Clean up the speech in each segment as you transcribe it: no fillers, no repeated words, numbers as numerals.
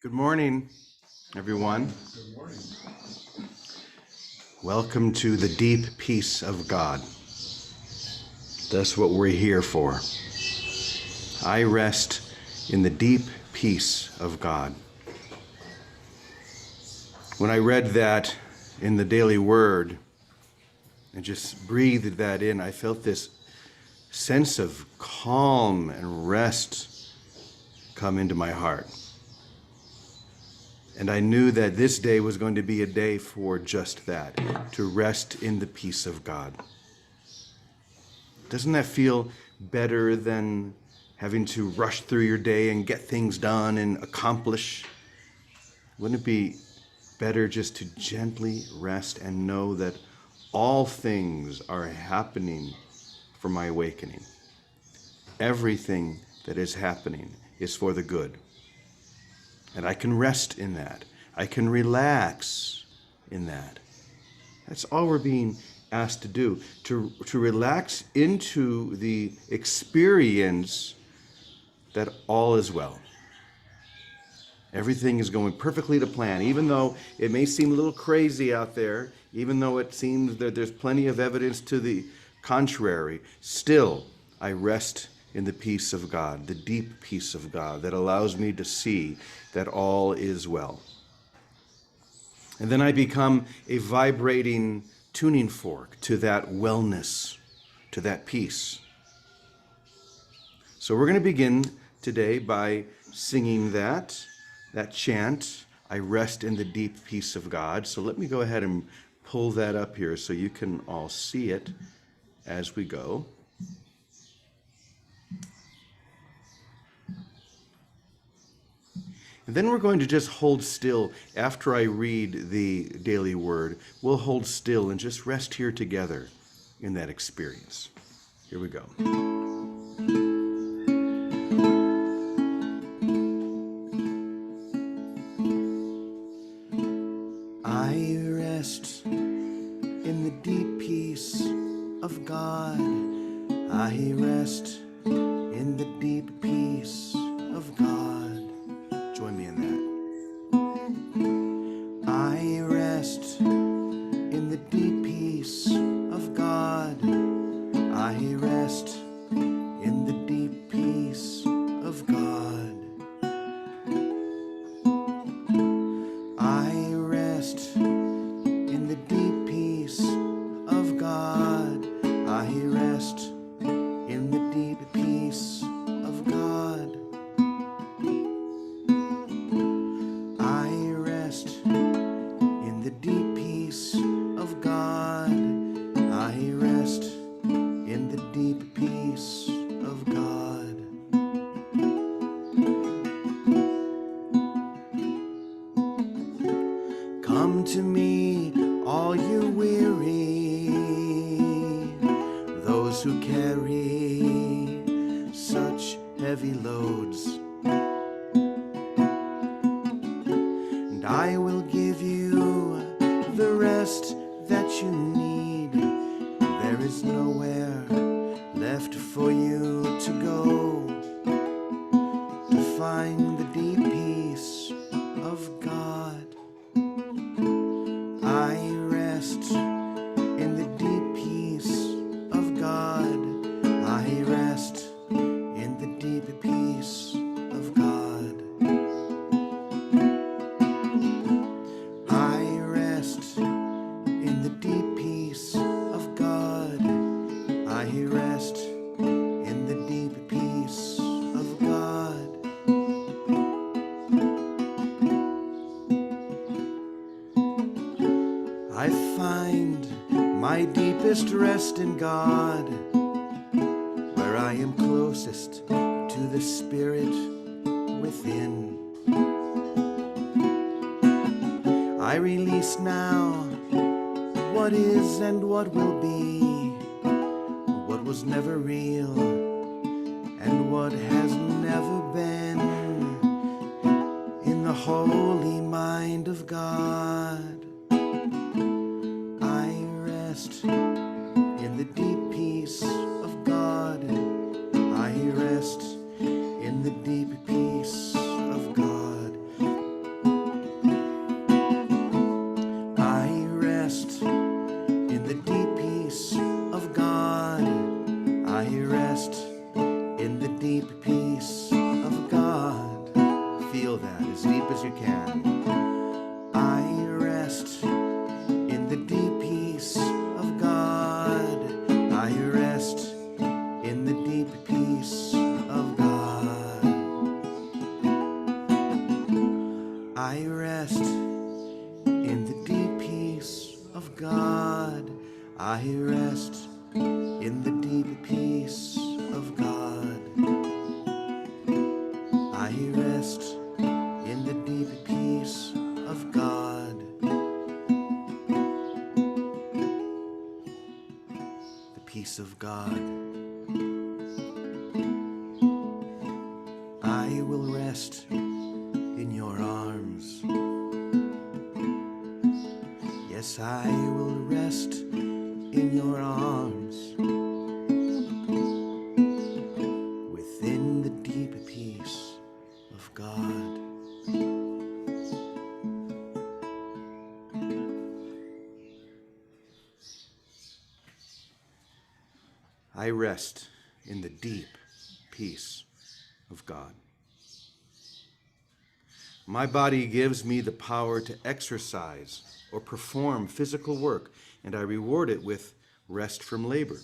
Good morning, everyone. Good morning. Welcome to the deep peace of God. That's what we're here for. I rest in the deep peace of God. When I read that in the Daily Word and just breathed that in, I felt this sense of calm and rest come into my heart. And I knew that this day was going to be a day for just that, to rest in the peace of God. Doesn't that feel better than having to rush through your day and get things done and accomplish? Wouldn't it be better just to gently rest and know that all things are happening for my awakening? Everything that is happening is for the good. And I can rest in that. I can relax in that. That's all we're being asked to do, to relax into the experience that all is well. Everything is going perfectly to plan, even though it may seem a little crazy out there, even though it seems that there's plenty of evidence to the contrary. Still, I rest in the peace of God, the deep peace of God that allows me to see that all is well. And then I become a vibrating tuning fork to that wellness, to that peace. So we're going to begin today by singing that chant, I rest in the deep peace of God. So let me go ahead and pull that up here so you can all see it as we go. And then we're going to just hold still after I read the daily word. We'll hold still and just rest here together in that experience. Here we go. I rest in the deep peace of God. I rest in the deep peace of God. Join me in that. I rest in the deep peace of God. I rest in the deep peace of God. I rest in the deep peace of God. I rest in the deep peace of God. I rest in the deep peace of God. I rest in the deep peace of God. Come to me, all you weary, those who carry such heavy loads, and I will give you the rest that you need. There is nowhere left for you to go to find the deep peace of God. I rest in the deep peace of God. I rest in the deep peace of God. I rest in the deep peace of God. I rest in the deep peace of God. I find my deepest rest in God, where I am closest to the Spirit within. I release now what is and what will be, what was never real and what has never been, in the holy mind of God. I rest in the deep peace of God. I rest in the deep peace of God. deep as you can. I rest in the deep peace of God. I rest in the deep peace of God. I rest in the deep peace of God. I rest in the deep peace of God. I rest in the deep peace of God. The peace of God. I will rest in your arms. Yes, I will rest in your arms. Within the deep peace of God. I rest in the deep peace of God. My body gives me the power to exercise or perform physical work, and I reward it with rest from labor.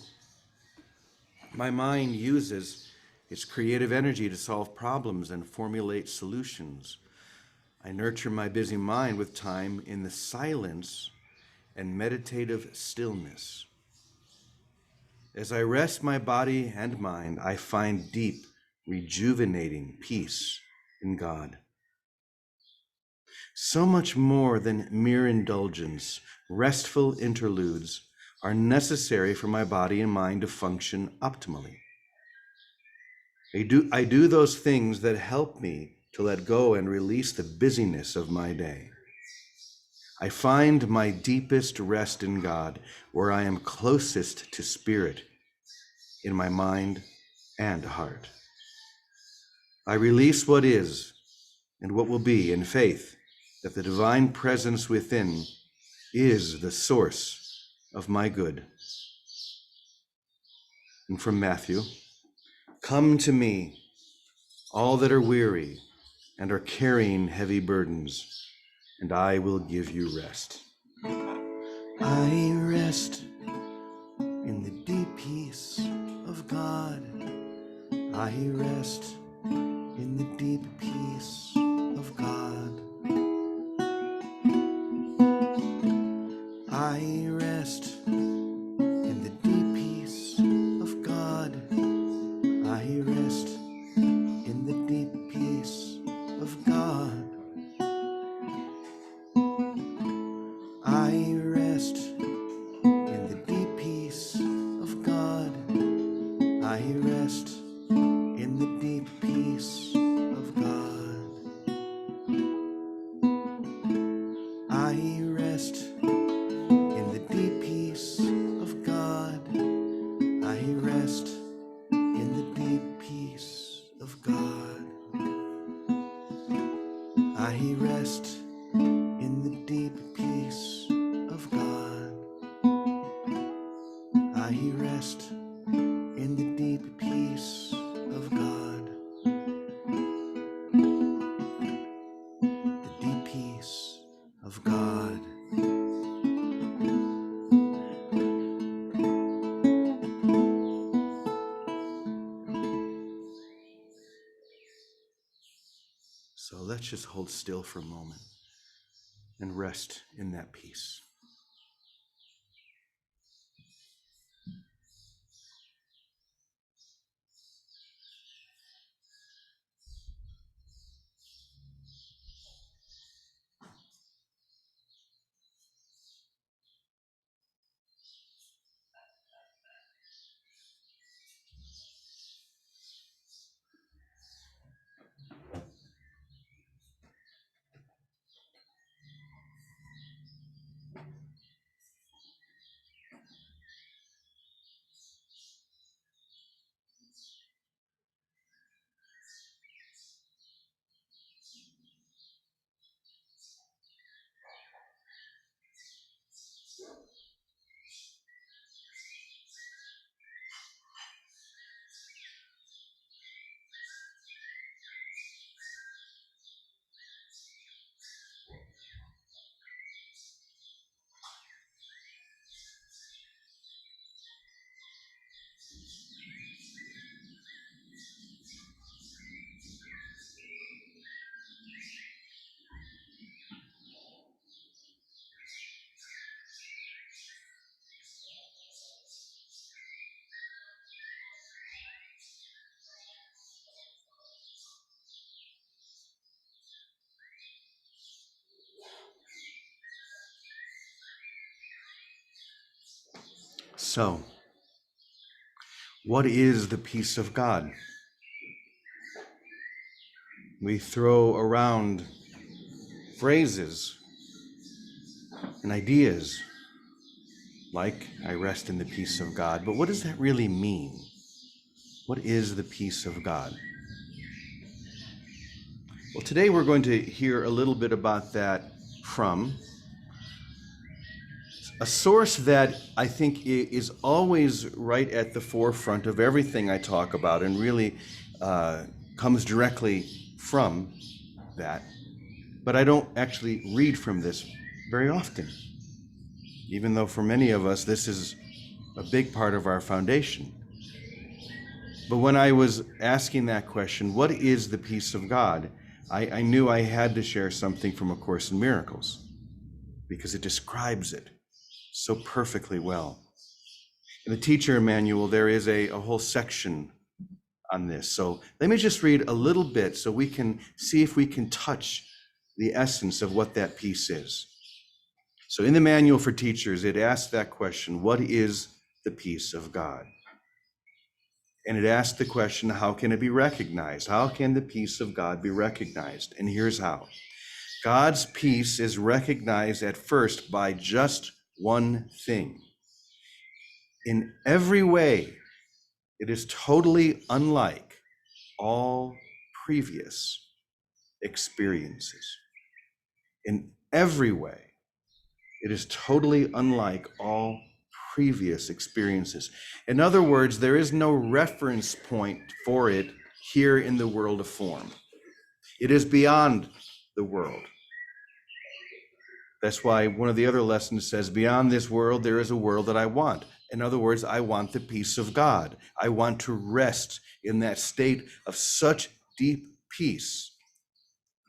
My mind uses its creative energy to solve problems and formulate solutions. I nurture my busy mind with time in the silence and meditative stillness. As I rest my body and mind, I find deep, rejuvenating peace in God. So much more than mere indulgence, restful interludes are necessary for my body and mind to function optimally. I do those things that help me to let go and release the busyness of my day. I find my deepest rest in God, where I am closest to Spirit in my mind and heart. I release what is and what will be in faith that the divine presence within is the source of my good. And from Matthew, come to me, all that are weary and are carrying heavy burdens, and I will give you rest. I rest in the deep peace of God. I rest in the deep peace of God. I rest in the deep peace of God. I rest in the deep peace of God. I rest in the deep peace of God. I rest in the deep peace of God. I rest in the deep peace of God. I rest in the deep peace of God. I rest in the deep peace of God. I rest in the deep peace of God. The deep peace of God. So let's just hold still for a moment and rest in that peace. So, what is the peace of God? We throw around phrases and ideas like, I rest in the peace of God, but what does that really mean? What is the peace of God? Well, today we're going to hear a little bit about that from a source that I think is always right at the forefront of everything I talk about and really comes directly from that. But I don't actually read from this very often, even though for many of us this is a big part of our foundation. But when I was asking that question, what is the peace of God? I knew I had to share something from A Course in Miracles because it describes it so perfectly well. In the teacher manual, there is a whole section on this. So let me just read a little bit so we can see if we can touch the essence of what that peace is. So in the manual for teachers, it asks that question, what is the peace of God? And it asks the question, how can it be recognized? How can the peace of God be recognized? And here's how. God's peace is recognized at first by just one thing. In every way, it is totally unlike all previous experiences. In every way, it is totally unlike all previous experiences. In other words, there is no reference point for it here in the world of form. It is beyond the world. That's why one of the other lessons says, beyond this world, there is a world that I want. In other words, I want the peace of God. I want to rest in that state of such deep peace.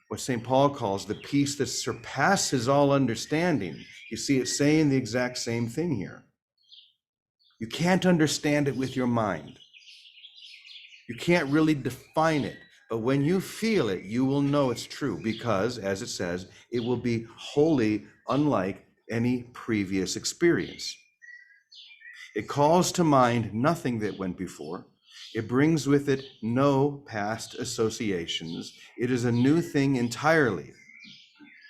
What St. Paul calls the peace that surpasses all understanding. You see it saying the exact same thing here. You can't understand it with your mind. You can't really define it. But when you feel it, you will know it's true because, as it says, it will be wholly unlike any previous experience. It calls to mind nothing that went before. It brings with it no past associations. It is a new thing entirely.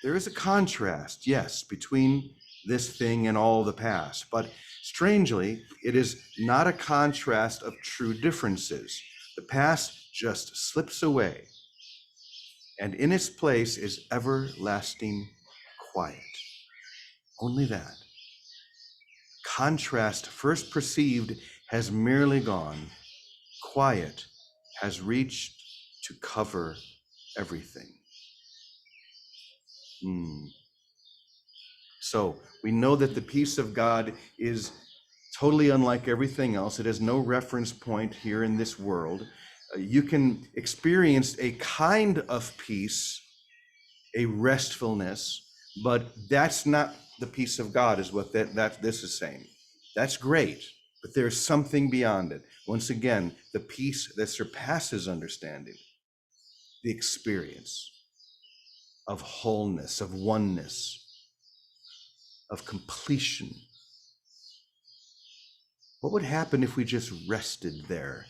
There is a contrast, yes, between this thing and all the past, but strangely, it is not a contrast of true differences. The past just slips away, and in its place is everlasting quiet. Only that. Contrast, first perceived, has merely gone. Quiet has reached to cover everything. So we know that the peace of God is totally unlike everything else. It has no reference point here in this world. You can experience a kind of peace, a restfulness, but that's not the peace of God, is what this is saying. That's great, but there's something beyond it. Once again, the peace that surpasses understanding, the experience of wholeness, of oneness, of completion. What would happen if we just rested there?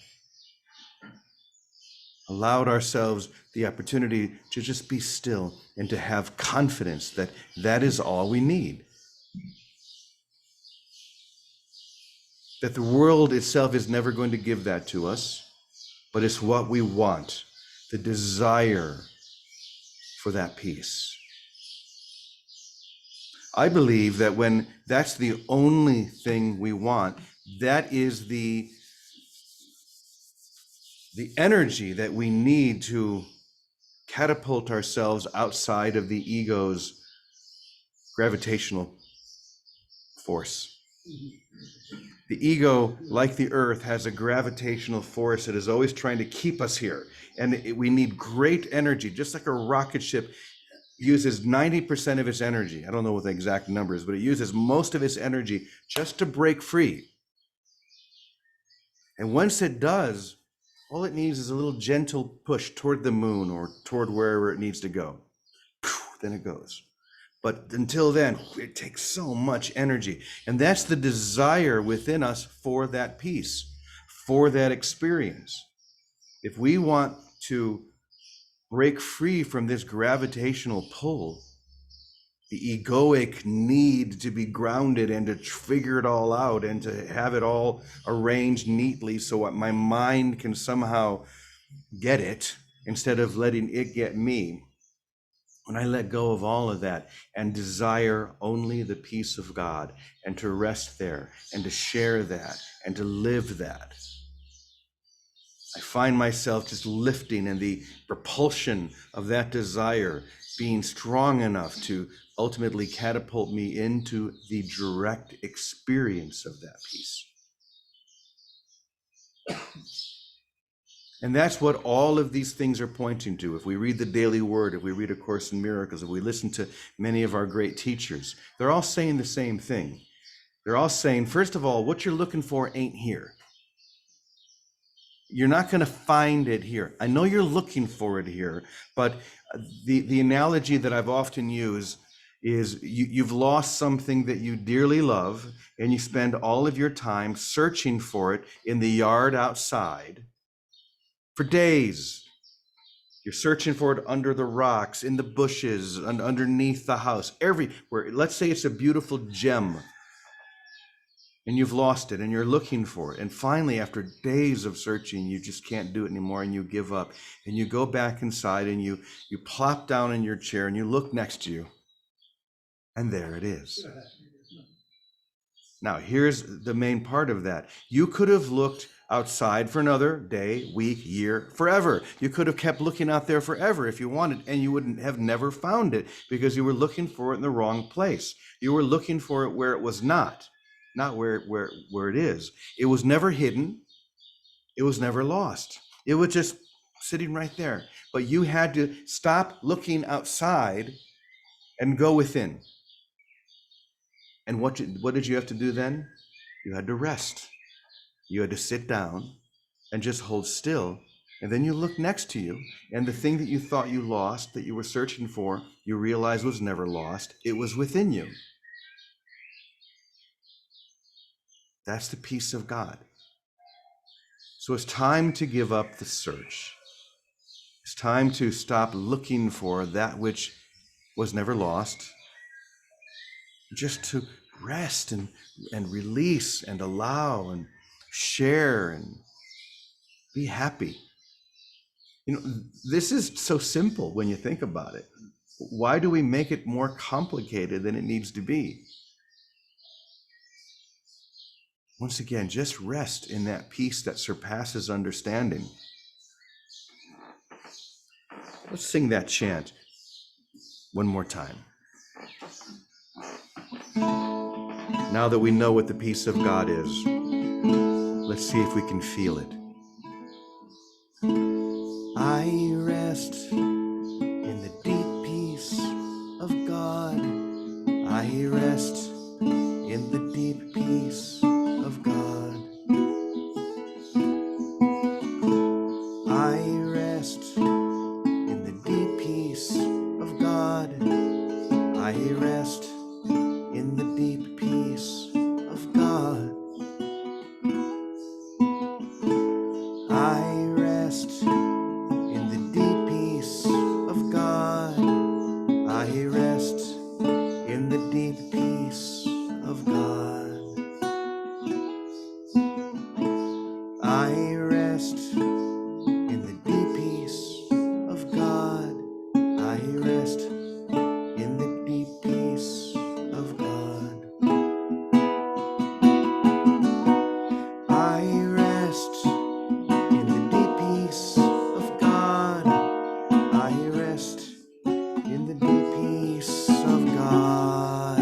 Allowed ourselves the opportunity to just be still and to have confidence that that is all we need. That the world itself is never going to give that to us, but it's what we want, the desire for that peace. I believe that when that's the only thing we want, that is the energy that we need to catapult ourselves outside of the ego's gravitational force. The ego, like the earth, has a gravitational force that is always trying to keep us here. And we need great energy, just like a rocket ship uses 90% of its energy. I don't know what the exact number is, but it uses most of its energy just to break free. And once it does, all it needs is a little gentle push toward the moon or toward wherever it needs to go. Then it goes. But until then, it takes so much energy. And that's the desire within us for that peace, for that experience. If we want to break free from this gravitational pull, the egoic need to be grounded and to figure it all out and to have it all arranged neatly so that my mind can somehow get it instead of letting it get me. When I let go of all of that and desire only the peace of God and to rest there and to share that and to live that, I find myself just lifting and the propulsion of that desire being strong enough to ultimately catapult me into the direct experience of that peace. And that's what all of these things are pointing to. If we read the Daily Word, if we read A Course in Miracles, if we listen to many of our great teachers, they're all saying the same thing. They're all saying, first of all, what you're looking for ain't here. You're not going to find it here. I know you're looking for it here, but the analogy that I've often used is you've lost something that you dearly love, and you spend all of your time searching for it in the yard outside for days. You're searching for it under the rocks, in the bushes, underneath the house, everywhere. Let's say it's a beautiful gem, and you've lost it, and you're looking for it. And finally, after days of searching, you just can't do it anymore, and you give up. And you go back inside, and you plop down in your chair, and you look next to you, and there it is. Now, here's the main part of that. You could have looked outside for another day, week, year, forever. You could have kept looking out there forever if you wanted, and you wouldn't have never found it because you were looking for it in the wrong place. You were looking for it where it was not where it is. It was never hidden. It was never lost. It was just sitting right there. But you had to stop looking outside and go within. And what did you have to do then? You had to rest. You had to sit down and just hold still. And then you look next to you, and the thing that you thought you lost, that you were searching for, you realize was never lost. It was within you. That's the peace of God. So it's time to give up the search. It's time to stop looking for that which was never lost. Just to rest and release and allow and share and be happy. You know, this is so simple when you think about it. Why do we make it more complicated than it needs to be? Once again, just rest in that peace that surpasses understanding. Let's sing that chant one more time. Now that we know what the peace of God is, let's see if we can feel it. I rest in the deep peace of God. I rest in the deep peace of God. I rest in the deep peace of God. I rest in the deep peace of God. I rest in the deep peace of God. I rest in the deep peace of God. I rest in the deep peace of God. I rest in the deep peace of God. I rest in the deep peace of God. I rest in the deep peace of God.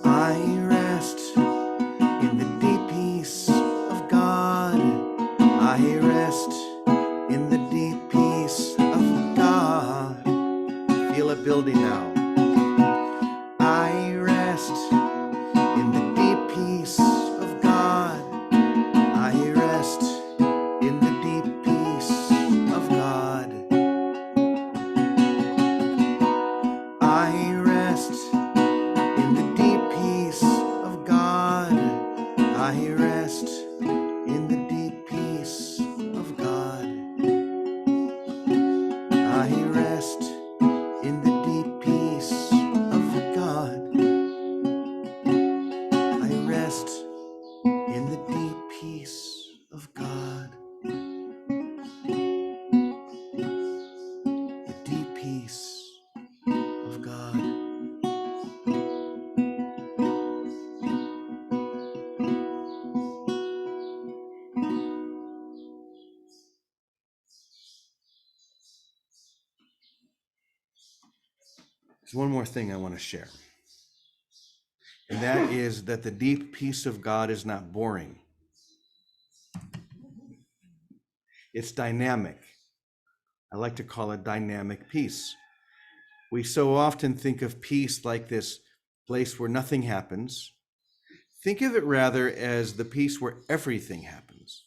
I rest in the deep peace of God. I rest in the deep peace of God. Feel it building now. I rest in the deep peace of God. I rest in the deep peace of God. There's one more thing I want to share, and that is that the deep peace of God is not boring. It's dynamic. I like to call it dynamic peace. We so often think of peace like this place where nothing happens. Think of it rather as the peace where everything happens.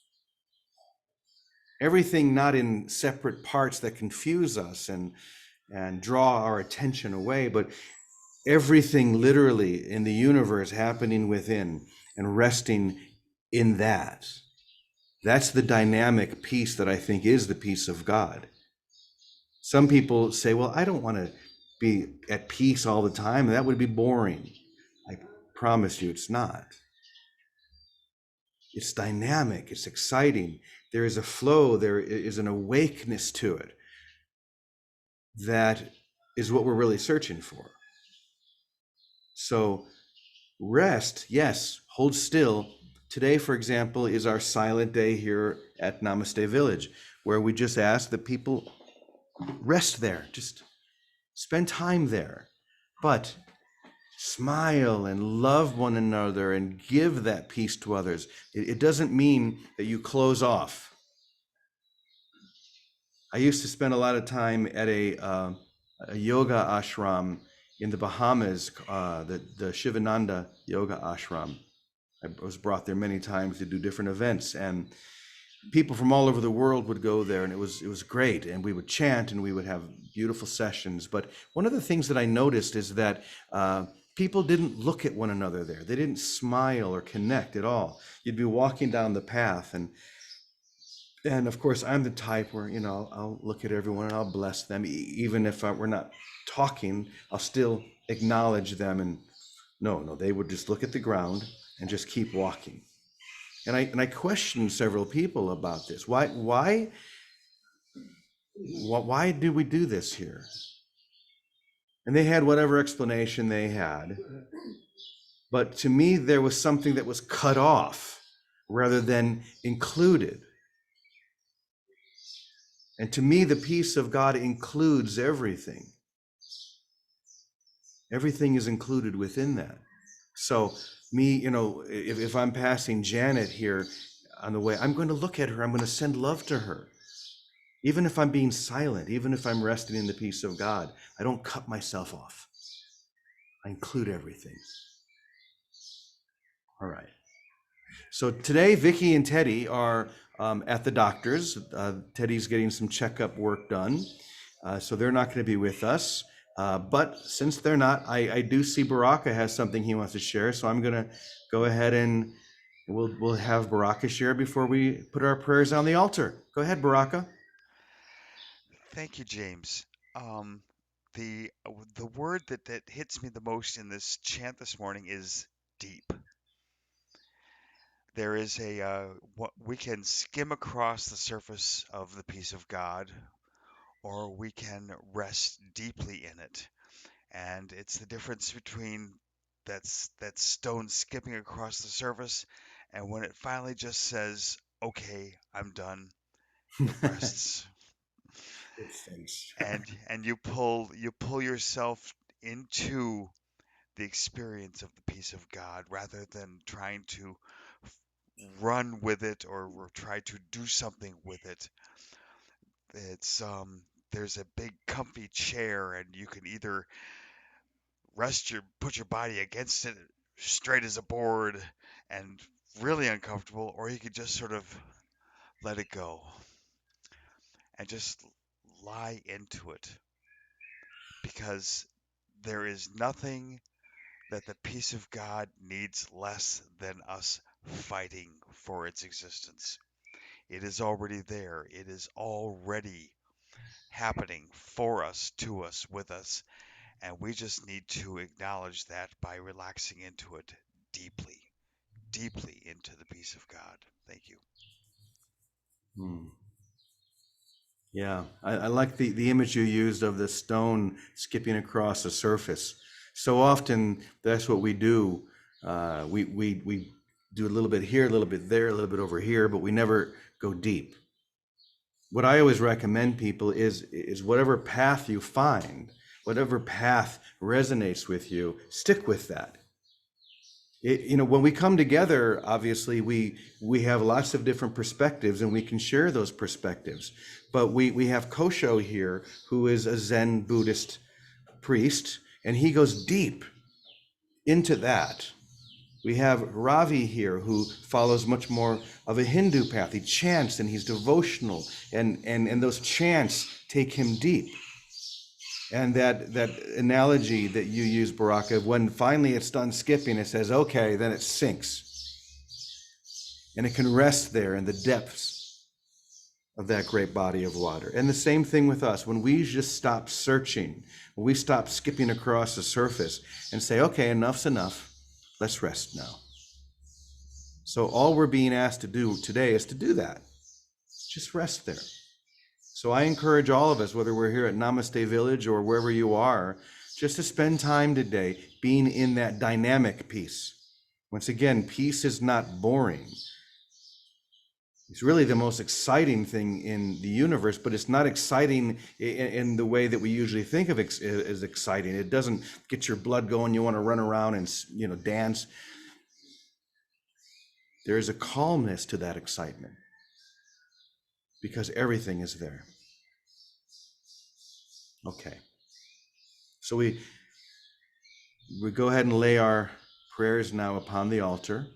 Everything not in separate parts that confuse us and draw our attention away, but everything literally in the universe happening within and resting in that. That's the dynamic peace that I think is the peace of God. Some people say, well, I don't want to be at peace all the time. That would be boring. I promise you it's not. It's dynamic, it's exciting. There is a flow, there is an awakeness to it. That is what we're really searching for. So rest, yes, hold still. Today, for example, is our silent day here at Namaste Village, where we just ask that people rest there, just spend time there. But smile and love one another and give that peace to others. It doesn't mean that you close off. I used to spend a lot of time at a yoga ashram in the Bahamas, the Shivananda Yoga Ashram. I was brought there many times to do different events, and people from all over the world would go there, and it was great. And we would chant, and we would have beautiful sessions. But one of the things that I noticed is that people didn't look at one another there. They didn't smile or connect at all. You'd be walking down the path, and of course, I'm the type where, I'll look at everyone and I'll bless them. Even if we're not talking, I'll still acknowledge them. And no, they would just look at the ground and just keep walking. And I questioned several people about this. Why do we do this here? And they had whatever explanation they had. But to me, there was something that was cut off rather than included. And to me, the peace of God includes everything. Everything is included within that. So me, if I'm passing Janet here on the way, I'm going to look at her. I'm going to send love to her. Even if I'm being silent, even if I'm resting in the peace of God, I don't cut myself off. I include everything. All right. So today, Vicky and Teddy are at the doctor's. Teddy's getting some checkup work done, so they're not going to be with us. But since they're not, I do see Baraka has something he wants to share, so I'm going to go ahead and we'll have Baraka share before we put our prayers on the altar. Go ahead, Baraka. Thank you, James. Um, the word that hits me the most in this chant this morning is deep. There is what we can skim across the surface of the peace of God, or we can rest deeply in it. And it's the difference between that stone skipping across the surface and when it finally just says, "Okay, I'm done." It rests. Good face. And you pull yourself into the experience of the peace of God rather than trying to run with it or try to do something with it. It's there's a big comfy chair and you can either put your body against it straight as a board and really uncomfortable, or you could just sort of let it go and just lie into it because there is nothing that the peace of God needs less than us fighting for its existence. It is already there. It is already happening for us, to us, with us, and we just need to acknowledge that by relaxing into it deeply, deeply into the peace of God. Thank you. Hmm. Yeah, I like the image you used of the stone skipping across the surface. So often that's what we do. We do a little bit here, a little bit there, a little bit over here, but we never go deep. What I always recommend people is whatever path you find, Whatever path resonates with you, stick with that. When we come together, obviously we have lots of different perspectives and we can share those perspectives. But we have Kosho here, who is a Zen Buddhist priest, and he goes deep into that. We have Ravi here, who follows much more of a Hindu path. He chants and he's devotional, and those chants take him deep. And that analogy that you use, Baraka, when finally it's done skipping, it says, okay, then it sinks. And it can rest there in the depths of that great body of water. And the same thing with us. When we just stop searching, when we stop skipping across the surface and say, okay, enough's enough, let's rest now. So all we're being asked to do today is to do that. Just rest there. So I encourage all of us, whether we're here at Namaste Village or wherever you are, just to spend time today being in that dynamic peace. Once again, peace is not boring. It's really the most exciting thing in the universe, but it's not exciting in the way that we usually think of it as exciting. It doesn't get your blood going. You want to run around and dance. There is a calmness to that excitement because everything is there. Okay. So we go ahead and lay our prayers now upon the altar.